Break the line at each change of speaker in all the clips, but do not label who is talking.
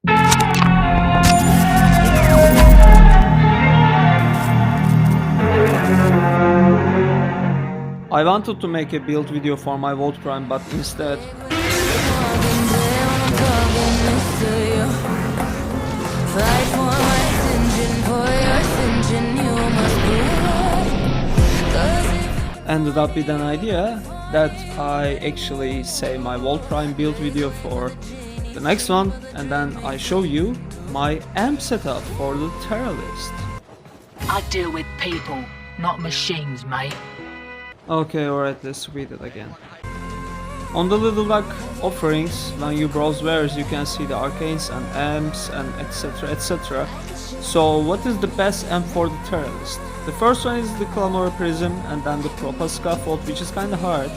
I wanted to make a build video for my Warframe, but instead ended up with an idea that I actually save my Warframe build video for the next one, and then I show you my amp setup for the terrorist.
I deal with people, not machines, mate.
Okay, alright, let's read it again. On the Little Duck offerings, when you browse wares, you can see the Arcanes and amps and etc, etc. So what is the best amp for the terrorist? The first one is the Columnar Prism, and then the proper Cufffault, which is kinda hard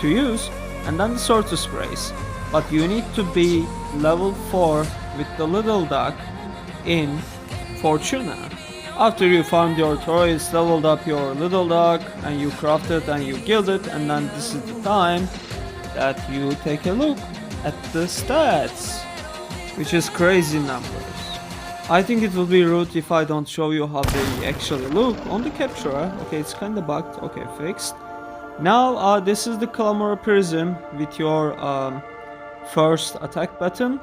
to use, and then the Sortus Sprays. But you need to be level 4 with the Little Duck in Fortuna. After you farmed your toys, leveled up your Little Duck, and you crafted and you gilded, and then this is the time that you take a look at the stats, which is crazy numbers. I think it would be rude if I don't show you how they actually look on the capturer. Okay, it's kinda bugged. Okay, fixed. Now this is the Columnar Prism with your first attack button.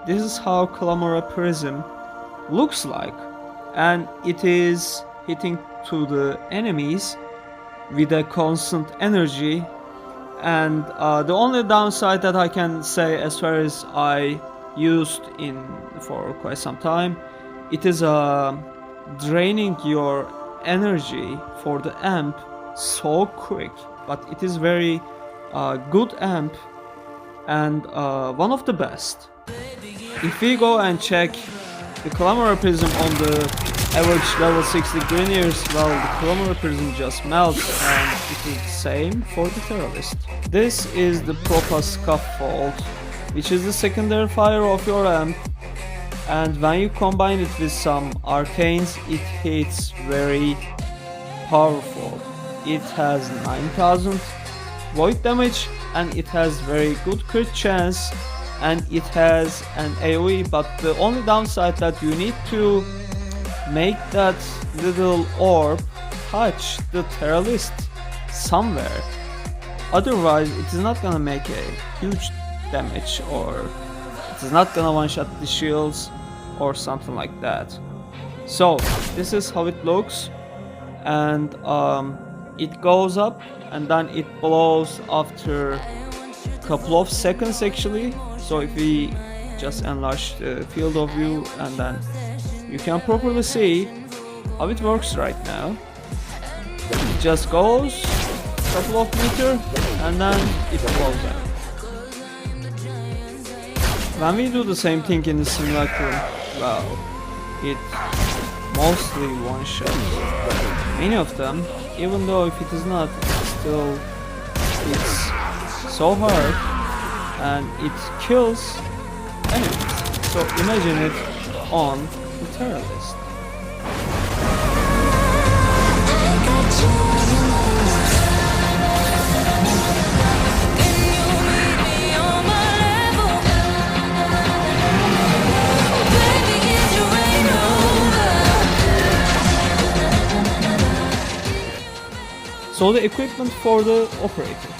This is how Columnar Prism looks like, and it is hitting to the enemies with a constant energy. And the only downside that I can say, as far as I used for quite some time, it is draining your energy for the amp so quick, but it is very good amp and one of the best. If we go and check the Columnar Prism on the average level 60 Greniers, well, the Columnar Prism just melts, and it is the same for the terrorist. This is the proper Cufffault, which is the secondary fire of your amp, and when you combine it with some Arcanes, it hits very powerful. It has 9000 void damage, and it has very good crit chance, and it has an AoE, but the only downside that you need to make that little orb touch the terrorist somewhere. Otherwise, it is not gonna make a huge damage, or it is not gonna one-shot the shields or something like that. So this is how it looks, and it goes up and then it blows after a couple of seconds actually. So if we just enlarge the field of view, and then you can properly see how it works right now. It just goes a couple of meters and then it blows up. When we do the same thing in the simulacrum, well, it mostly one-shot many of them, even though if it is not, still it's so hard and it kills enemies. So imagine it on the terrorist. So the equipment for the operator.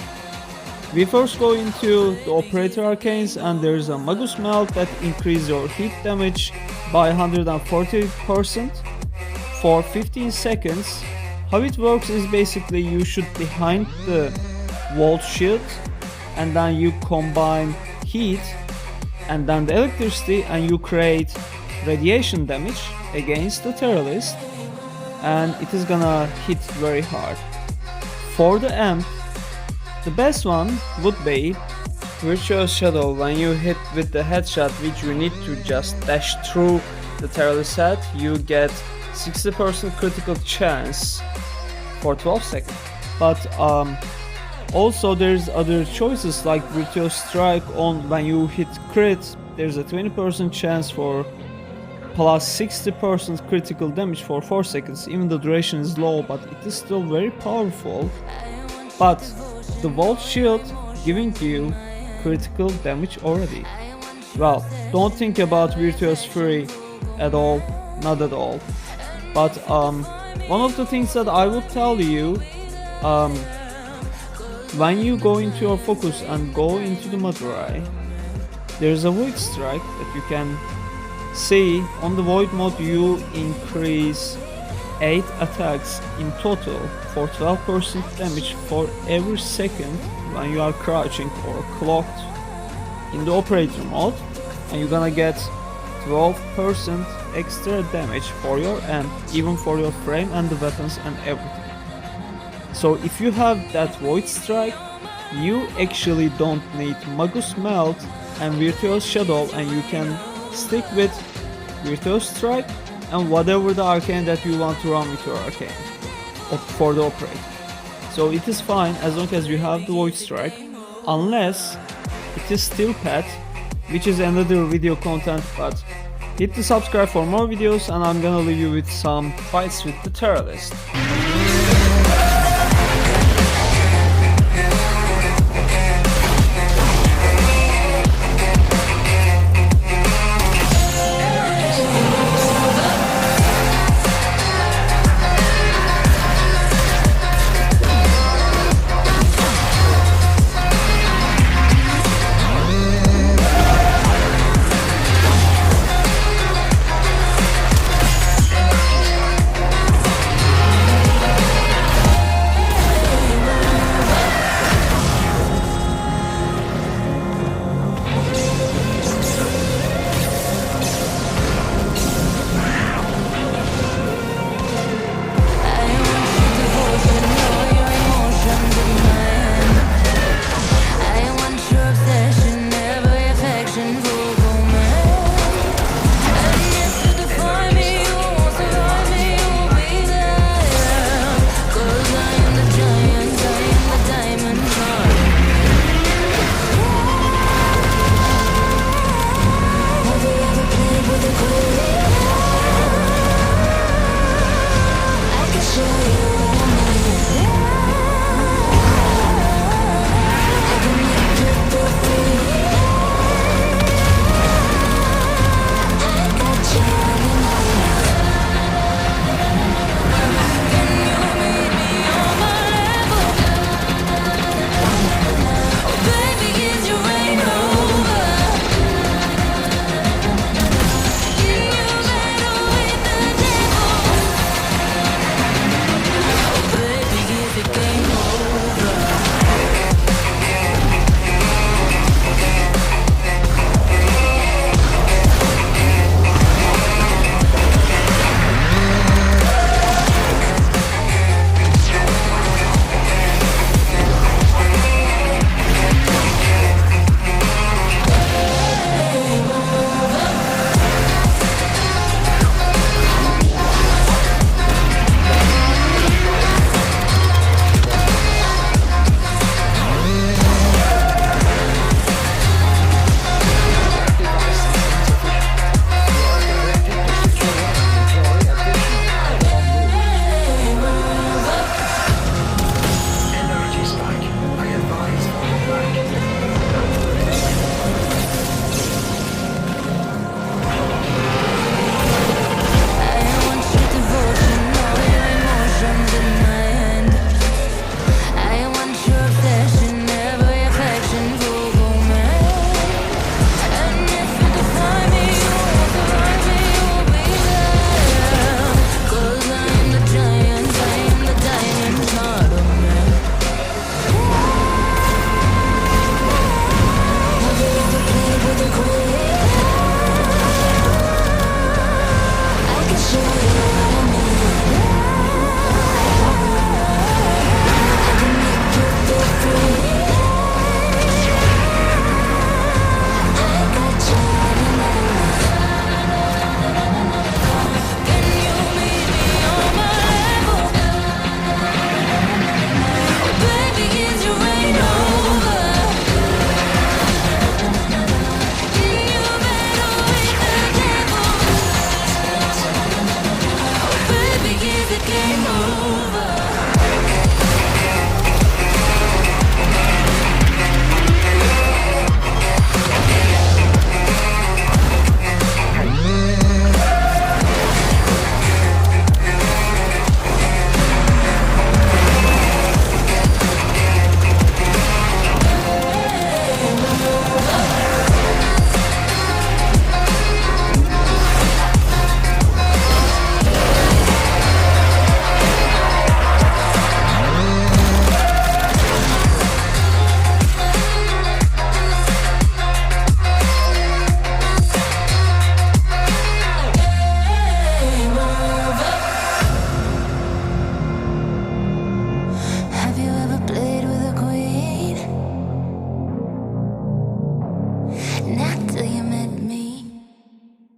We first go into the operator arcanes, and there's a Magus Melt that increases your hit damage by 140% for 15 seconds. How it works is basically you shoot behind the wall shield, and then you combine heat and then the electricity, and you create radiation damage against the terrorist, and it is gonna hit very hard. For the amp, the best one would be Virtuous Shadow. When you hit with the headshot, which you need to just dash through the terrorist head, you get 60% critical chance for 12 seconds. But also there's other choices like Virtuous Strike. On when you hit crit, there's a 20% chance for plus 60% critical damage for 4 seconds. Even the duration is low, but it is still very powerful. But the Vault Shield giving you critical damage already. Well, don't think about Virtuous Fury at all, not at all. But one of the things that I would tell you, when you go into your focus and go into the Madurai, there's a Void Strike that you can see. On the Void mode you increase 8 attacks in total for 12% damage for every second when you are crouching or clocked in the operator mode, and you're gonna get 12% extra damage for your amp, even for your frame and the weapons and everything. So if you have that Void Strike, you actually don't need Magus Melt and Virtuous Shadow, and you can stick with Virtuous Strike and whatever the arcane that you want to run with your arcane for the operator. So it is fine as long as you have the Void Strike, unless it is Steel Pet, which is another video content. But hit the subscribe for more videos, and I'm gonna leave you with some fights with the Terrorist.